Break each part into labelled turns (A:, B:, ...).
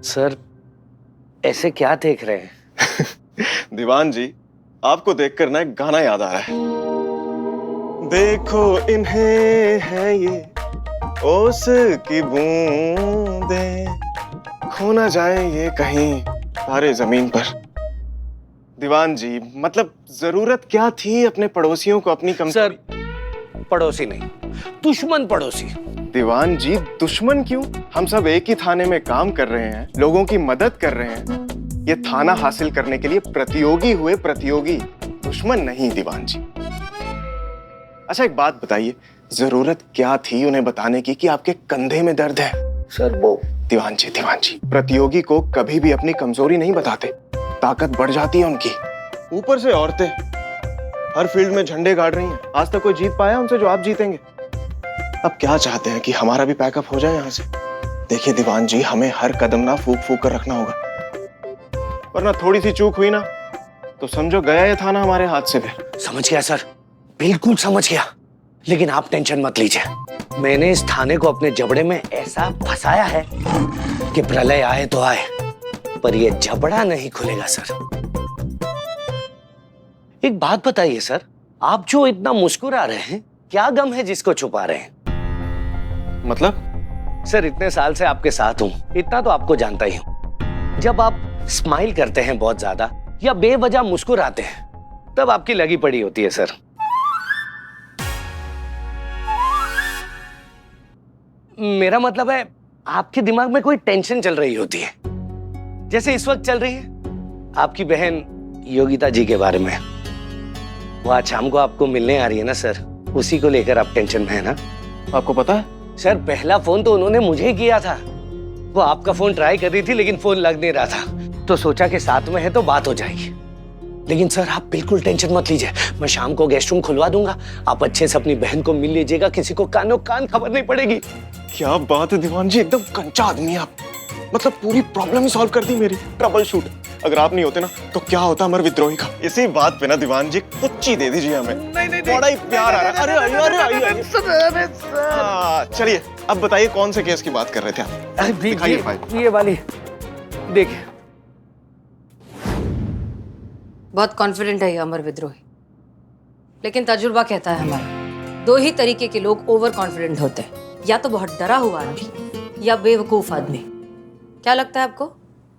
A: Sir, ऐसे क्या देख रहे हैं?
B: दीवान जी, आपको देखकर ना एक गाना याद आ रहा है। देखो इन्हें है ये ओस की बूंदें, खो ना जाए ये कहीं तारे जमीन पर। दीवान जी, मतलब जरूरत क्या थी अपने पड़ोसियों को अपनी
A: सर, पड़ोसी नहीं, दुश्मन पड़ोसी।
B: दीवान जी, दुश्मन क्यों? हम सब एक ही थाने में काम कर रहे हैं, लोगों की मदद कर रहे हैं। ये थाना हासिल करने के लिए प्रतियोगी हुए, प्रतियोगी, दुश्मन नहीं दीवान जी। अच्छा एक बात बताइए, जरूरत क्या थी उन्हें बताने की कि आपके कंधे में दर्द है?
A: सर वो
B: दीवान जी, प्रतियोगी को कभी भी अपनी कमजोरी नहीं बताते, ताकत बढ़ जाती है उनकी। ऊपर से औरतें हर फील्ड में झंडे गाड़ रही हैं, आज तक कोई जीत पाया उनसे जो आप जीतेंगे? अब क्या चाहते हैं कि हमारा भी पैकअप हो जाए यहाँ से? देखिए दीवान जी, हमें हर कदम ना फूक फूक कर रखना होगा, वरना थोड़ी सी चूक हुई ना तो समझो गया ये थाना हमारे हाथ से। फिर
A: समझ गया सर, बिल्कुल समझ गया। लेकिन आप टेंशन मत लीजिए, मैंने इस थाने को अपने जबड़े में ऐसा फंसाया है कि प्रलय आए तो आए, पर ये जबड़ा नहीं खुलेगा सर। एक बात बताइए सर, आप जो इतना मुस्कुरा रहे हैं, क्या गम है जिसको छुपा रहे हैं?
B: मतलब?
A: सर, इतने साल से आपके साथ हूं, इतना तो आपको जानता ही हूं। जब आप स्माइल करते हैं बहुत ज्यादा या बेवजह मुस्कुराते हैं, तब आपकी लगी पड़ी होती है सर। मेरा मतलब है, आपके दिमाग में कोई टेंशन चल रही होती है, जैसे इस वक्त चल रही है आपकी बहन योगिता जी के बारे में। वो आज शाम को आपको मिलने आ रही है ना सर, उसी को लेकर आप टेंशन में है ना?
B: आपको पता है
A: सर, पहला फोन तो उन्होंने मुझे किया था। वो आपका फोन ट्राई कर रही थी लेकिन फोन लग नहीं रहा था, तो सोचा कि साथ में है तो बात हो जाएगी। लेकिन सर आप बिल्कुल टेंशन मत लीजिए, मैं शाम को गेस्ट रूम खुलवा दूंगा, आप अच्छे से अपनी बहन को मिल लीजिएगा, किसी को कानों कान खबर नहीं पड़ेगी।
B: क्या बात है दीवान जी, एकदम कंचा आदमी है आप। मतलब पूरी प्रॉब्लम ही सॉल्व कर दी मेरी, ट्रबल शूट। अगर आप नहीं होते ना तो क्या होता अमर विद्रोही का। इसी बात पे ना दीवान जी कुछ ही दे दीजिए हमें। नहीं, बड़ा ही प्यार आ रहा है। अरे चलिए अब बताइए कौन से केस की बात कर रहे थे आप? दिखाइए फाइल।
A: ये वाली देखिए।
C: बहुत कॉन्फिडेंट है ये अमर विद्रोही, लेकिन तजुर्बा कहता है हमारा, दो ही तरीके के लोग ओवर कॉन्फिडेंट होते हैं, या तो बहुत डरा हुआ आदमी या बेवकूफ आदमी। क्या लगता है आपको,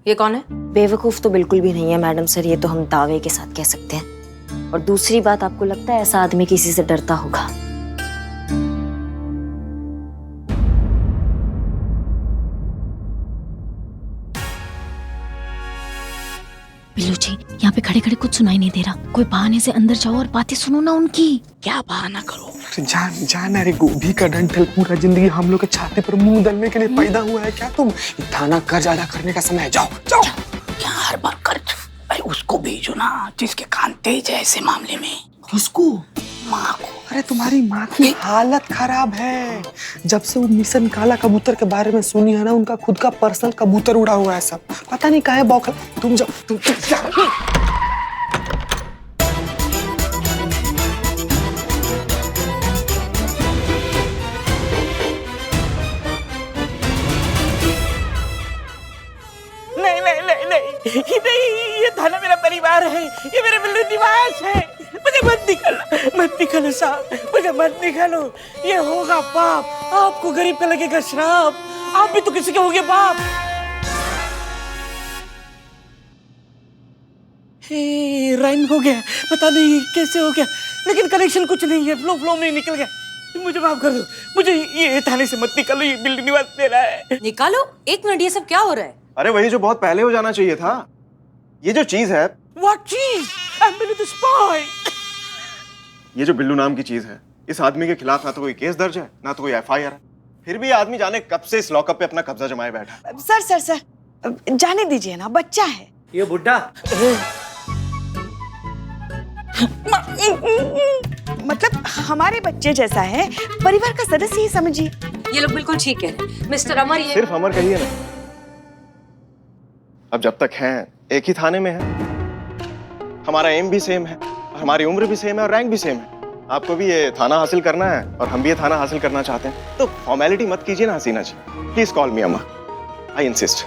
C: ये कौन है?
D: बेवकूफ तो बिल्कुल भी नहीं है मैडम सर, ये तो हम दावे के साथ कह सकते हैं। और दूसरी बात, आपको लगता है ऐसा आदमी किसी से डरता होगा?
E: बिल्लू जी, यहाँ पे खड़े खड़े कुछ सुनाई नहीं दे रहा, कोई बहाने से अंदर जाओ और बातें सुनो ना उनकी। क्या बहाना करो?
F: जान अरे गोभी का डंठल पूरा जिंदगी हम लोग के छाते पर मुंह दलने के लिए पैदा हुआ है क्या तुम? थाना कर्ज अदा करने का समय है, जाओ जाओ।
E: क्या हर बार कर्ज? अरे उसको भेजो ना जिसके कान तेज है ऐसे मामले में।
F: किसको?
E: माँ को।
F: अरे तुम्हारी माँ की हालत खराब है, जब से वो मिशन काला कबूतर के बारे में सुनी है ना, उनका खुद का पर्सनल कबूतर उड़ा हुआ है सब, पता नहीं काहे बौखल। तुम जाओ, तुम जाओ।
G: नहीं, ये थाना मेरा परिवार है, ये मेरे बिल्लू निवास है। मुझे मत निकालो साहब, मुझे मत निकालो। ये होगा पाप, आपको गरीब का लगेगा श्राप, आप भी तो किसी के होंगे बाप। राइम हो गया, पता नहीं कैसे हो गया, लेकिन कनेक्शन कुछ नहीं है, फ्लो में निकल गया। मुझे माफ कर दो, मुझे ये थाने से मत निकालो, ये बिल्लू निवास मेरा है।
C: निकालो? एक मिनट, ये सब क्या हो रहा है?
B: अरे वही जो बहुत पहले हो जाना चाहिए था। ये जो चीज है।
G: What चीज? I'm Billu the spy.
B: ये जो बिल्लू नाम की चीज है, इस आदमी के खिलाफ ना तो कोई केस दर्ज है, ना तो कोई FIR है, फिर भी आदमी जाने कब से इस लॉकअप पे अपना कब्जा जमाए बैठा।
G: सर जाने दीजिए ना, बच्चा है
A: ये बुड्ढा।
G: मतलब हमारे बच्चे जैसा है, परिवार का सदस्य ही समझिए।
C: ये लोग बिल्कुल ठीक है मिस्टर अमर। ये
B: सिर्फ अमर कहिए ना, अब जब तक हैं एक ही थाने में है, हमारा एम भी सेम है, हमारी उम्र भी सेम है और रैंक भी सेम है। आपको भी ये थाना हासिल करना है और हम भी ये थाना हासिल करना चाहते हैं, तो फॉर्मेलिटी मत कीजिए ना हसीना जी। प्लीज कॉल मी अम्मा, आई इंसिस्ट।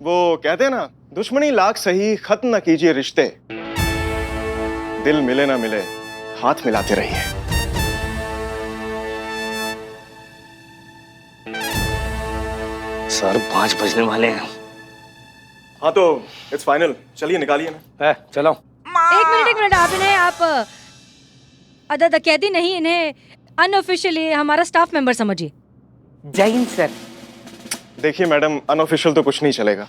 B: वो कहते हैं ना, दुश्मनी लाख सही, खत्म न कीजिए रिश्ते, दिल मिले ना मिले हाथ मिलाते रहिए।
A: सर 5 बजने वाले हैं।
B: हाँ तो इट्स फाइनल, चलिए निकालिए ना।
A: चलो।
C: एक मिनट आप अदा डकैती नहीं, इन्हें अनऑफिशियली हमारा स्टाफ मेंबर समझिए।
A: जय हिंद सर।
B: देखिए मैडम, अनऑफिशियल तो कुछ नहीं चलेगा।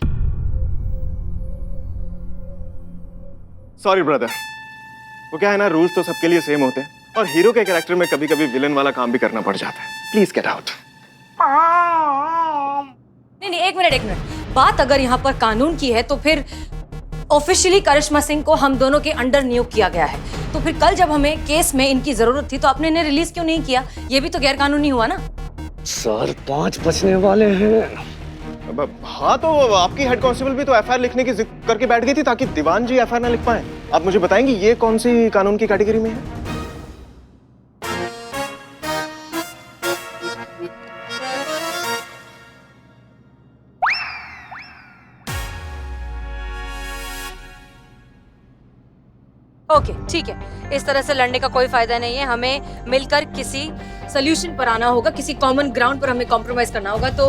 B: सॉरी ब्रदर, वो क्या है ना, रूल्स तो सबके लिए सेम होते हैं और हीरो के कैरेक्टर में कभी कभी विलन वाला काम भी करना पड़ जाता है। Please get out.
C: नहीं, एक मिनट। बात अगर यहाँ पर कानून की है तो फिर ऑफिशियली करिश्मा सिंह को हम दोनों के अंडर नियुक्त किया गया है, तो फिर कल जब हमें केस में इनकी जरूरत थी तो आपने इन्हें रिलीज क्यों नहीं किया? ये भी तो गैर कानूनी हुआ ना।
A: सर 5 बजने वाले हैं।
B: हाँ तो आपकी हेड कांस्टेबल भी तो एफआईआर लिखने की जिद करके बैठ गई थी ताकि दीवान जी एफआईआर ना लिख पाए। आप मुझे बताएंगे ये कौन सी कानून की कैटेगरी में है?
C: ओके, ठीक है। इस तरह से लड़ने का कोई फायदा नहीं है। हमें मिलकर किसी सोल्यूशन पर आना होगा, किसी कॉमन ग्राउंड पर हमें कॉम्प्रोमाइज करना होगा। तो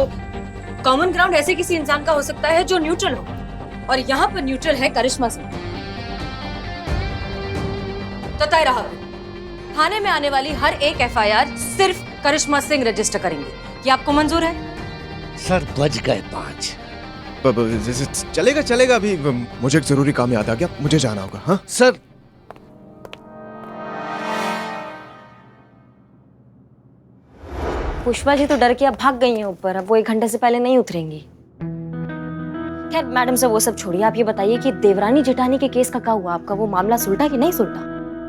C: कॉमन ग्राउंड ऐसे किसी इंसान का हो सकता है जो न्यूट्रल हो, और यहाँ पर न्यूट्रल है करिश्मा सिंह। तो तय रहा, थाने में आने वाली हर एक एफआईआर सिर्फ करिश्मा सिंह रजिस्टर करेंगे। क्या आपको मंजूर है?
A: सर बज गए 5।
B: चलेगा चलेगा, अभी मुझे एक जरूरी काम याद आ गया, मुझे जाना होगा। हाँ
A: सर।
D: पुष्पा जी तो डर के अब भाग गई हैं ऊपर, अब वो 1 घंटे से पहले नहीं उतरेंगी। खैर मैडम से वो सब छोड़िए, आप ये बताइए कि देवरानी जेठानी के केस का क्या हुआ? आपका वो मामला सुलटा कि नहीं सुलटा?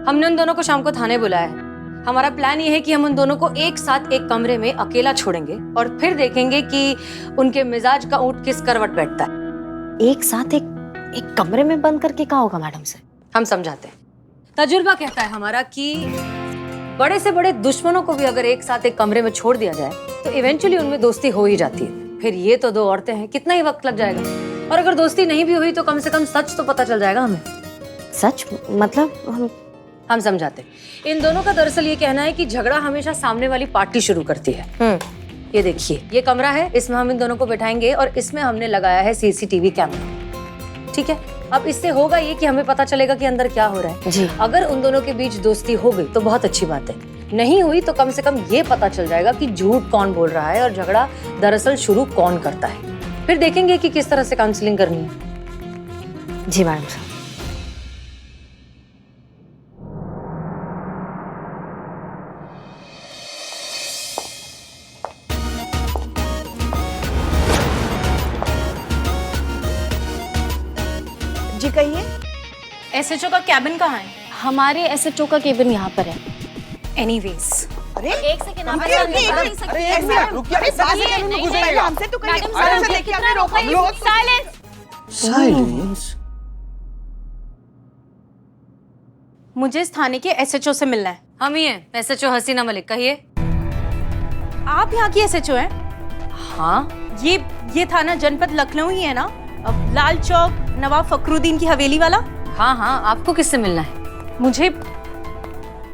C: हमने उन दोनों को शाम को थाने बुलाया है। हमारा प्लान ये है कि हम उन दोनों को एक साथ एक कमरे में अकेला छोड़ेंगे और फिर देखेंगे कि उनके मिजाज का ऊंट किस करवट बैठता है।
D: एक साथ एक कमरे में बंद करके क्या होगा मैडम से?
C: हम समझाते हैं। तजुर्बा कहता है हमारा कि बड़े से बड़े दुश्मनों को भी अगर एक साथ एक कमरे में छोड़ दिया जाए तो इवेंचुअली उनमें दोस्ती हो ही जाती है। फिर ये तो 2 औरतें हैं, कितना ही वक्त लग जाएगा, और अगर दोस्ती नहीं भी हुई तो कम से कम सच तो पता चल जाएगा हमें।
D: सच मतलब?
C: हम समझाते हैं। इन दोनों का दरअसल ये कहना है कि झगड़ा हमेशा सामने वाली पार्टी शुरू करती है। ये देखिए, ये कमरा है, इसमें हम इन दोनों को बैठाएंगे और इसमें हमने लगाया है सीसीटीवी कैमरा। ठीक है, अब इससे होगा ये कि हमें पता चलेगा कि अंदर क्या हो रहा है
D: जी।
C: अगर उन दोनों के बीच दोस्ती हो गई तो बहुत अच्छी बात है, नहीं हुई तो कम से कम ये पता चल जाएगा कि झूठ कौन बोल रहा है और झगड़ा दरअसल शुरू कौन करता है। फिर देखेंगे कि किस तरह से काउंसलिंग करनी है।
D: जी मैडम साहब।
H: जी कहिए।
E: एसएचओ का कैबिन कहाँ है?
D: हमारे एसएचओ का केबिन यहाँ पर है।
E: एनीवेज,
H: अरे
E: एक सेकंड, आप
H: रुकिए,
E: ऐसा
H: रुकिए,
E: नहीं कर
H: अरे,
E: सकते।
H: एक मिनट, रुकिए, अरे, बात
E: नहीं,
H: करने में
E: नहीं,
H: घुस
E: नहीं,
H: जाएगा। हमसे तो कहिए,
E: मैडम
H: अरे,
E: साहब,
H: देखिए,
E: कितना
H: आपने रोका,
E: रोका,
H: लोग तो-
E: साइलेंस।
A: साइलेंस।
E: मुझे इस थाने के एसएचओ से मिलना है।
C: हम ही हैं, एसएचओ हसीना मलिक। कहिए।
E: आप यहाँ की एसएचओ हैं?
C: हाँ,
E: ये थाना जनपद लखनऊ ही है ना? अब लाल चौक नवाब फखरुद्दीन की हवेली वाला?
C: हाँ हाँ, आपको किससे मिलना है?
E: मुझे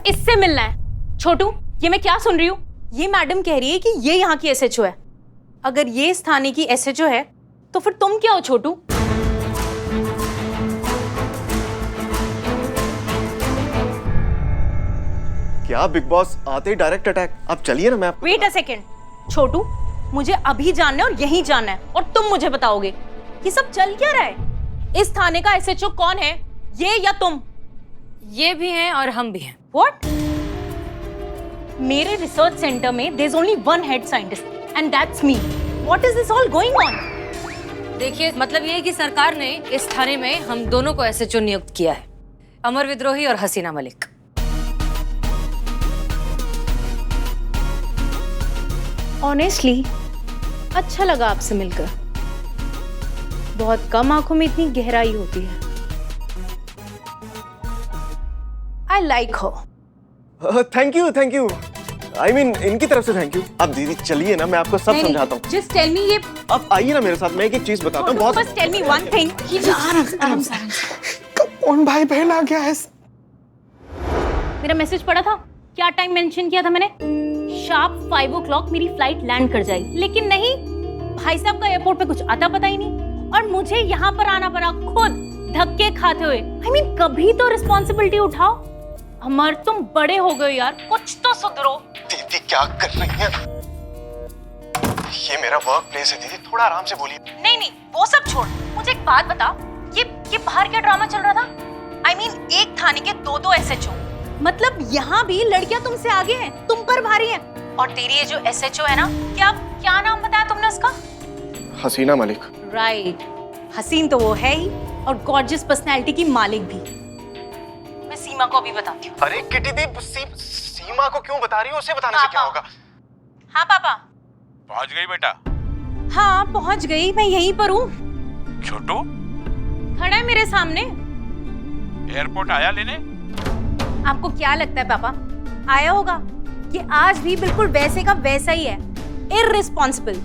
E: इससे मिलना है। छोटू, ये मैं क्या सुन रही हूँ? ये मैडम कह रही है कि ये यहाँ की एसएचओ है। अगर ये इस थाने की एसएचओ है तो फिर तुम क्या हो छोटू?
B: क्या बिग बॉस आते ही डायरेक्ट अटैक? आप चलिए ना, मैं आपको
E: वेट अ सेकेंड छोटू, मुझे अभी जानना है और यही जानना है, और तुम मुझे बताओगे ये सब चल क्या रहा है? इस थाने का एसएचओ कौन है, ये या तुम?
C: ये भी हैं और हम भी हैं।
E: What? मेरे रिसर्च सेंटर में there's only one head scientist and that's me. What is this all going on?
C: देखिए, मतलब ये है कि सरकार ने इस थाने में हम दोनों को एसएचओ नियुक्त किया है, अमर विद्रोही और हसीना मलिक।
E: Honestly, अच्छा लगा आपसे मिलकर। बहुत कम आंखों में इतनी गहराई होती है। I like her.
B: Thank you I mean इनकी तरफ से थैंक यू। अब दीदी चलिए ना, मैं आपको सब समझाता हूँ।
E: जस्ट टेल मी ये
B: अब आइए ना मेरे साथ, मैं एक चीज बताता हूँ। बहुत
E: बस टेल मी वन थिंग।
F: आराम से कौन भाई बहन आ गया है?
E: मेरा मैसेज पढ़ा था, क्या टाइम मेंशन किया था मैंने? शार्प 5 o'clock मेरी फ्लाइट लैंड कर जाएगी, लेकिन नहीं, भाई साहब का एयरपोर्ट पे कुछ आता पता ही नहीं और मुझे यहाँ पर आना पड़ा खुद धक्के खाते हुए। I mean, कभी तो रिस्पॉन्सिबिलिटी उठाओ। अमर तुम बड़े हो गए यार, कुछ तो सुधरो।
B: दीदी क्या कर रही हैं? ये मेरा वर्क प्लेस है दीदी, थोड़ा आराम से बोलिए।
E: नहीं वो सब छोड़, मुझे एक बात बता, ये बाहर क्या ड्रामा चल रहा था? I mean, एक थाने के 2 SHO, मतलब यहाँ भी लड़कियां तुमसे आगे हैं, तुम पर भारी हैं। और तेरी ये जो SHO है ना, क्या नाम बताया तुमने उसका?
B: हसीना मलिक।
E: राइट, हसीन तो वो है ही और गॉर्जियस पर्सनैलिटी की मालिक भी। मैं सीमा को भी बताती हूँ।
B: अरे किटी दी, सीमा को क्यों बता रही हो? उसे बताने से क्या होगा?
E: हाँ पापा।
I: पहुंच गई बेटा?
E: हाँ पहुंच गई, मैं यहीं पर हूँ।
I: छोटू
E: खड़ा है मेरे सामने।
I: एयरपोर्ट आया लेने?
E: आपको क्या लगता है पापा, आया होगा? ये आज भी बिल्कुल वैसे का वैसा ही है, इररिस्पॉन्सिबल।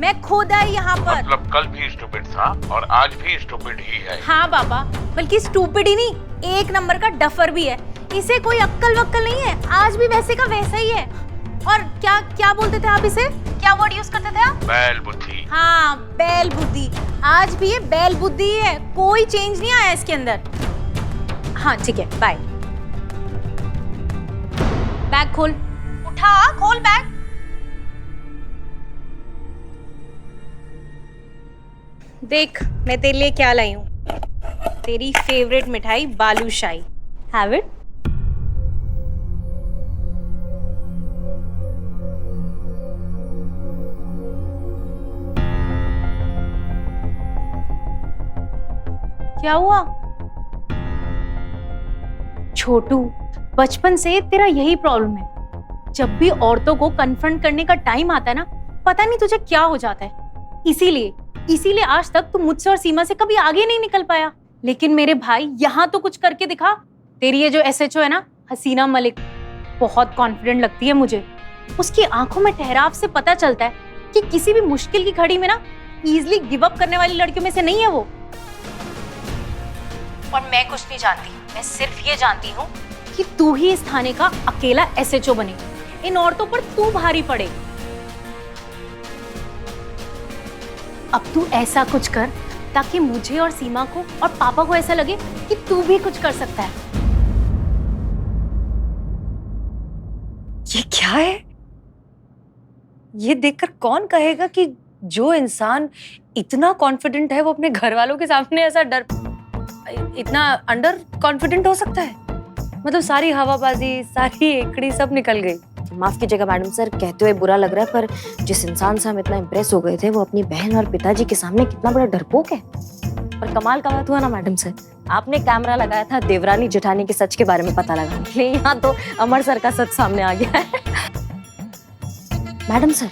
E: मैं खुद आई यहाँ पर।
I: मतलब कल भी स्टूपिड था और आज भी स्टूपिड ही है।
E: हाँ पापा, बल्कि स्टूपिड ही नहीं, एक नंबर का डफर भी है। इसे कोई अक्ल वक्ल नहीं है, आज भी वैसे का वैसा ही है। और क्या बोलते थे आप इसे? क्या वर्ड यूज करते थे आप?
I: बैल बुद्धि।
E: हाँ बैल बुद्धि, आज भी ये बैल बुद्धि ही है, कोई चेंज नहीं आया इसके अंदर। हाँ ठीक है, बाय। बैग खोल, उठा, खोल बैग। देख मैं तेरे लिए क्या लाई हूँ, तेरी फेवरेट मिठाई बालूशाही। Have it. क्या हुआ? छोटू, बचपन से तेरा यही प्रॉब्लम है, जब भी औरतों को कन्फ्रंट करने का टाइम आता है ना, पता नहीं तुझे क्या हो जाता है। इसीलिए आज तक तू मुझसे और सीमा से कभी आगे नहीं निकल पाया। लेकिन मेरे भाई यहाँ तो कुछ करके दिखा। तेरी ये जो SHO है ना, हसीना मलिक, बहुत कॉन्फिडेंट लगती है मुझे। उसकी आंखों में ठहराव से पता चलता है कि किसी भी मुश्किल की घड़ी में ना इजीली गिव अप करने वाली लड़कियों में से नहीं है वो। और मैं कुछ नहीं जानती, मैं सिर्फ ये जानती हूँ कि तू ही इस थाने का अकेला SHO बने, इन औरतों पर तू भारी पड़े। अब तू ऐसा कुछ कर ताकि मुझे और सीमा को और पापा को ऐसा लगे कि तू भी कुछ कर सकता है।
C: ये क्या है? ये देखकर कौन कहेगा कि जो इंसान इतना कॉन्फिडेंट है वो अपने घर वालों के सामने ऐसा इतना अंडर कॉन्फिडेंट हो सकता है? मतलब सारी हवाबाजी, सारी एकड़ी सब निकल गई।
D: माफ कीजिएगा मैडम सर, कहते हुए बुरा लग रहा है, पर जिस इंसान से हम इतना इम्प्रेस हो गए थे वो अपनी बहन और पिताजी के सामने कितना बड़ा डरपोक है। और कमाल का बात हुआ ना मैडम सर, आपने कैमरा लगाया था देवरानी जेठानी के सच के बारे में पता लगाने के लिए, यहाँ तो अमर सर का सच सामने आ गया है। मैडम सर,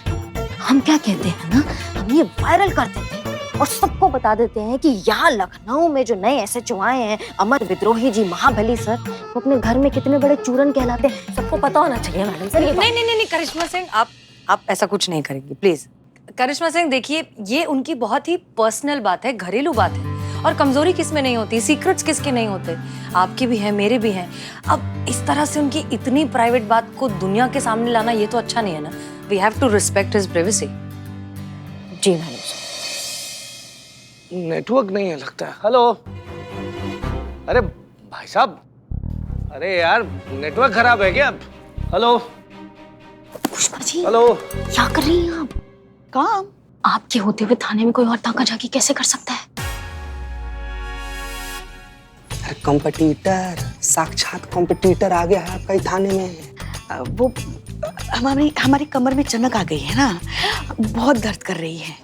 D: हम क्या कहते हैं ना, हम ये वायरल कर देते हैं और सबको बता देते हैं कि यहाँ लखनऊ में जो नए SHO आए हैं, अमर विद्रोही जी महाबली सर, वो अपने घर में कितने बड़े चूरन कहलाते हैं, सबको पता होना चाहिए मैडम सर। ये
C: नहीं करिश्मा सिंह, आप ऐसा कुछ नहीं करेंगी प्लीज। करिश्मा सिंह देखिए, ये उनकी बहुत ही पर्सनल बात है, घरेलू बात है, और कमजोरी किस में नहीं होती, सीक्रेट्स किसके नहीं होते, आपकी भी है, मेरे भी हैं। अब इस तरह से उनकी इतनी प्राइवेट बात को दुनिया के सामने लाना ये तो अच्छा नहीं है ना। We have to respect his privacy.
D: जी मैडम सर।
A: नेटवर्क नहीं है लगता है। हेलो, अरे भाई साहब, अरे यार नेटवर्क खराब है क्या? हेलो
D: पुष्पा जी,
A: हेलो,
D: क्या कर रही हैं आप?
H: काम?
D: आपके होते हुए थाने में कोई और ताका झाकी कैसे कर सकता है?
F: कॉम्पिटिटर, साक्षात कॉम्पिटिटर आ गया है आपका थाने में।
H: वो हमारी कमर में चमक आ गई है ना, बहुत दर्द कर रही है।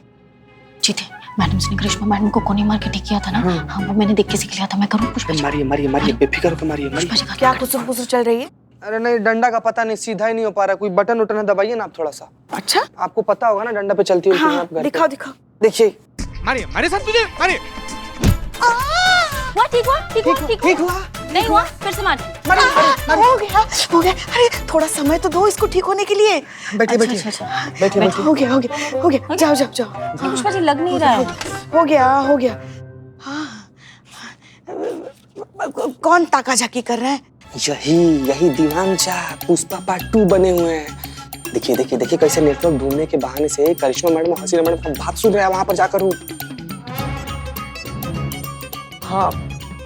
D: जीते, मैडम से करिश्मा मैडम को कोने मार के ठीक किया था ना, हाँ वो मैंने देख के सीख लिया था। मैं करूँ पुष्पा जी?
F: मारिए बेफिक्र होकर मारिए।
H: क्या कुसुम कुसुम चल रही है?
F: अरे नहीं, डंडा का पता नहीं, सीधा ही नहीं हो पा रहा। कोई बटन उटन दबाइए ना आप थोड़ा सा।
H: अच्छा,
F: आपको पता होगा ना डंडा पे चलती हुई।
H: हाँ, दिखाओ।
F: देखिए,
I: मारिए, मारे साथ तुझे, मारिए।
E: ठीक हुआ। नहीं हुआ, फिर से मार।
H: हो गया। अरे थोड़ा समय तो दो इसको ठीक होने के लिए।
F: बैठिए बैठिए बैठिए बैठिए।
H: हो गया। जाओ।
E: पुष्पा जी लग नहीं रहा है।
H: हो गया। हाँ। कौन ताका झाकी कर रहा है?
F: यही दीवान शाह पुष्पा पार्ट 2 बने हुए हैं। देखिए कैसे नेटवर्क ढूंढने के बहाने से करिश्मा मैडम और हसीना मैडम का बात सुन रहे हैं वहां पर जाकर हूँ।
I: हाँ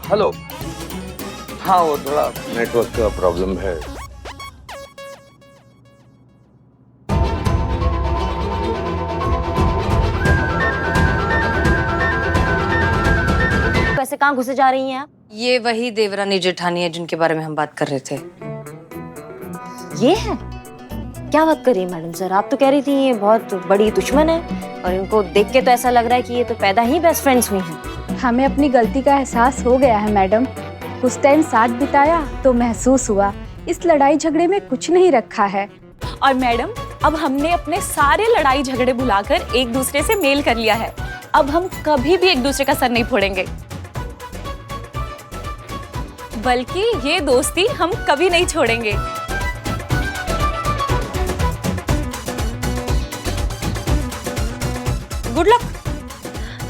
I: हेलो। हाँ वो थोड़ा नेटवर्क का प्रॉब्लम है।
D: वैसे कहाँ घुसे जा रही हैं आप?
C: ये वही देवरानी जेठानी है जिनके बारे में हम बात कर रहे थे।
D: ये है? क्या बात कर रही है मैडम सर? आप तो कह रही थी ये बहुत बड़ी दुश्मन है, और इनको देख के तो ऐसा लग रहा है कि ये तो पैदा ही बेस्ट फ्रेंड्स हुई हैं।
J: हमें अपनी गलती का एहसास हो गया है मैडम। कुछ टाइम साथ बिताया तो महसूस हुआ इस लड़ाई झगड़े में कुछ नहीं रखा है।
K: और मैडम अब हमने अपने सारे लड़ाई झगड़े भुलाकर एक दूसरे से मेल कर लिया है। अब हम कभी भी एक दूसरे का सर नहीं फोड़ेंगे, बल्कि ये दोस्ती हम कभी नहीं छोड़ेंगे।
C: Good luck.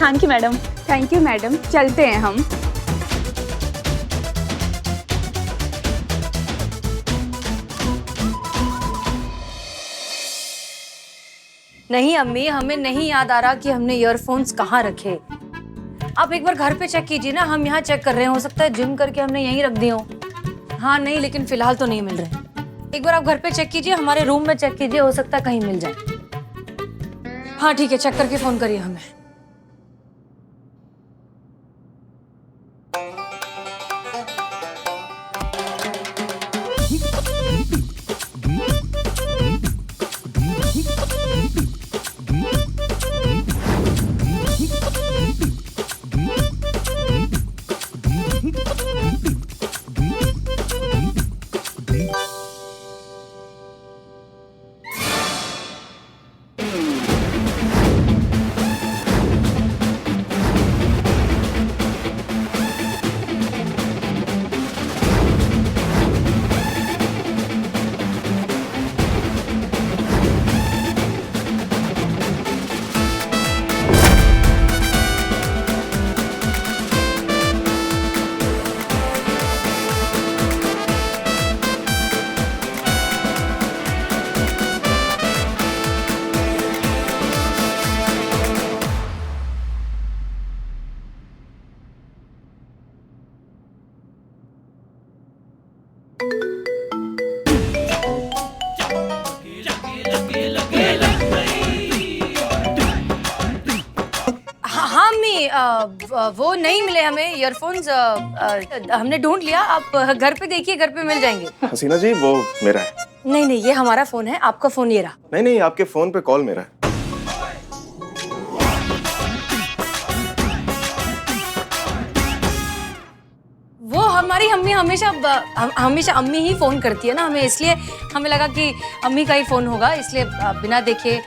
K: Thank you madam.
J: Thank you madam, चलते हैं हम।
C: नहीं अम्मी, हमें नहीं याद आ रहा कि हमने ईयरफोन्स कहाँ रखे। आप एक बार घर पे चेक कीजिए ना, हम यहाँ चेक कर रहे हैं, हो सकता है जिम करके हमने यहीं रख दिए हो। हाँ नहीं, लेकिन फिलहाल तो नहीं मिल रहे। एक बार आप घर पे चेक कीजिए, हमारे रूम में चेक कीजिए, हो सकता है कहीं मिल जाए। हाँ ठीक है, चेक करके फोन करिए हमें। वो नहीं मिले हमें ईयरफोन्स। हमने ढूंढ लिया, आप घर पे देखिए, घर पे मिल जाएंगे।
B: हसीना जी वो मेरा है।
C: नहीं, ये हमारा फोन है, आपका फोन ये रहा।
B: नहीं, आपके फोन पे कॉल मेरा है।
C: वो हमारी अम्मी हमेशा अम्मी ही फोन करती है ना हमें, इसलिए हमें लगा कि अम्मी का ही फोन होगा, इसलिए बिना देखे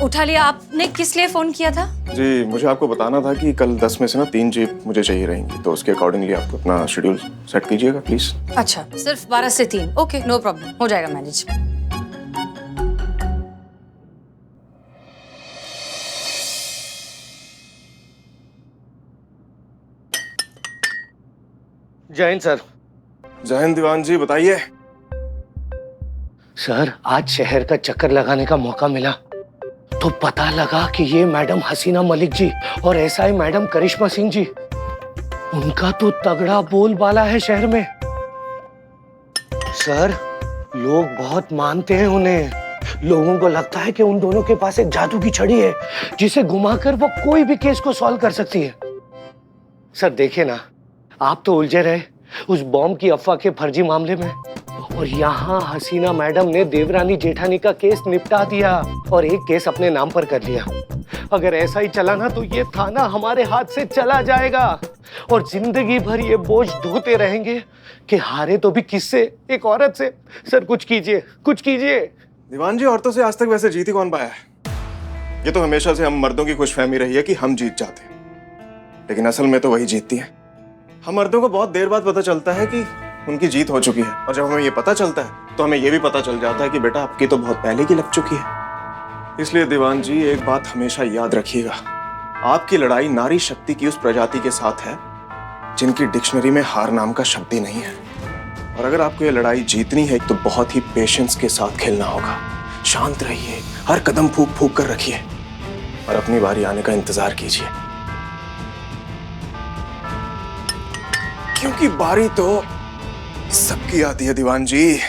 C: उठा लिया। आपने किस लिए फोन किया था?
B: जी मुझे आपको बताना था कि कल 10 में से ना 3 जीप मुझे चाहिए रहेंगी, तो उसके अकॉर्डिंगली आप अपना शेड्यूल सेट कीजिएगा प्लीज।
C: अच्छा, सिर्फ 12 से 3। ओके, नो प्रॉब्लम, हो जाएगा मैनेज।
A: जय हिंद सर।
B: जय हिंद दीवान जी, बताइए।
A: सर आज शहर का चक्कर लगाने का मौका मिला तो पता लगा कि ये मैडम हसीना मलिक जी और एसआई मैडम करिश्मा सिंह जी, उनका तो तगड़ा बोलबाला है शहर में। सर लोग बहुत मानते हैं उन्हें। लोगों को लगता है कि उन दोनों के पास एक जादू की छड़ी है जिसे घुमाकर वो कोई भी केस को सॉल्व कर सकती है। सर देखिए ना, आप तो उलझे रहे उस बॉम्ब की अफवाह के फर्जी मामले में, और यहाँ हसीना मैडम ने देवरानी जेठानी का केस निपटा दिया और एक केस अपने नाम पर कर लिया। अगर ऐसा ही चला ना तो ये थाना हमारे हाथ से चला जाएगा और जिंदगी भर ये बोझ ढोते रहेंगे कि हारे तो भी किससे, एक औरत से। सर कुछ कीजिए, कुछ कीजिए।
B: दीवान जी औरतों से आज तक वैसे जीत ही कौन पाया है? ये तो हमेशा से हम मर्दों की खुशफहमी रही है कि हम जीत जाते हैं, लेकिन असल में तो वही जीतती है। हम मर्दों को बहुत देर बाद पता चलता है कि उनकी जीत हो चुकी है, और जब हमें ये पता चलता है तो हमें ये भी पता चल जाता है कि बेटा आपकी तो बहुत पहले की लग चुकी है। इसलिए दीवान जी एक बात हमेशा याद रखिएगा, आपकी लड़ाई नारी शक्ति की उस प्रजाति के साथ है जिनकी डिक्शनरी में हार नाम का शब्द ही नहीं है। और अगर आपको ये लड़ाई जीतनी है तो बहुत ही पेशेंस के साथ खेलना होगा। शांत रहिए, हर कदम फूक फूक कर रखिए और अपनी बारी आने का इंतजार कीजिए, क्योंकि बारी तो सबकी आती है दीवान जी।